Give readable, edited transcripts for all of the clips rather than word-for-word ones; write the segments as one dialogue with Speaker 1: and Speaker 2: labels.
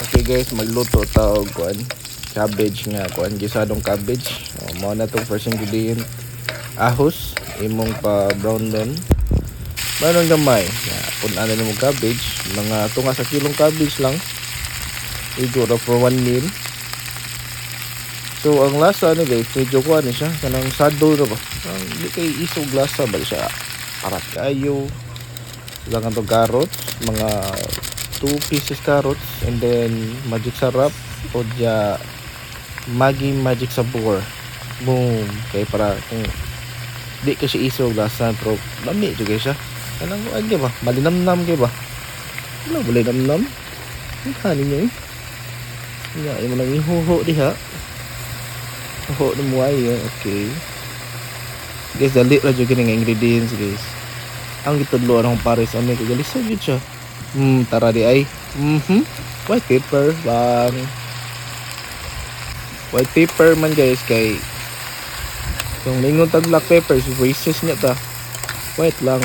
Speaker 1: Okay guys, magluto ta og kuan cabbage nga kuan gisadong cabbage. Mao na tong first ingredient. Ahos imong pa brown don. Manon gamay. Punan na nimo cabbage, mga tunga sa kilong cabbage lang. Iguro for 1 meal. So ang lasa ni guys, medyo kuan siya kanang sado ra ba. Ang di kay isog lasa ba siya. Parat kayo. Lang ang carrots, mga 2 pieces carrots, and then magic sarap o dia Maggi magic sabor. Boom. Kay para kung di ka siya isog lasa pero lami juga siya. Kanang kuan ba? Malinamnam kay ba? Wala boleh namnam. Ang kanin niyo eh. Ya, yung lang ihuho diha. Huho ni mo ay okay. Guys, dali ra jud kini nga ingredients guys. Ang gitudloan akong pares ani kay gali gyud siya. Tara di ay. White paper lang. White paper man guys kay yung lingon tag black pepper si racist niya ta. White lang.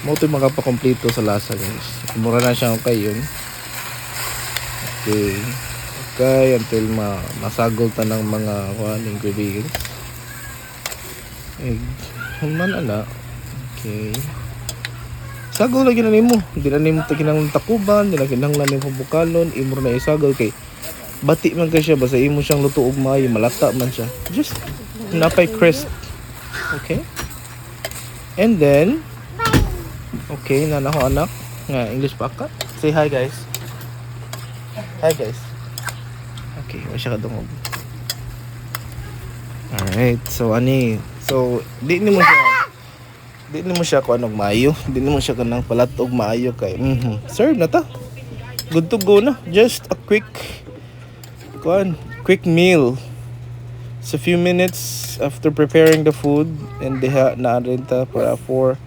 Speaker 1: Mo to makapakompleto sa lasa guys. Mura na siya okay yun. Okay. Okay, until masagol ta ng mga ingredients. Egg. Man ana. Okay. Sagol lagi na nimo. Hindi na nimo kinang takuban, hindi na kinahanglan nimo bukalon, imo na isagol kay bati man ka siya basta imo siyang luto og maayo, malata man siya. Just napay crisp. Okay? And then okay, na ako anak nga English pa ka. Say hi guys. Hi guys. Okay, wa siya kadungog. Alright, so ani. So di mo siya ko anong maayo, di mo siya kanang palatog maayo kay serve na ta, good to go na, just a quick meal. It's a few minutes after preparing the food and diha na rin ta para for,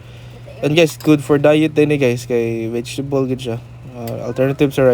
Speaker 1: and guys good for diet din guys kay vegetable gid siya, alternatives are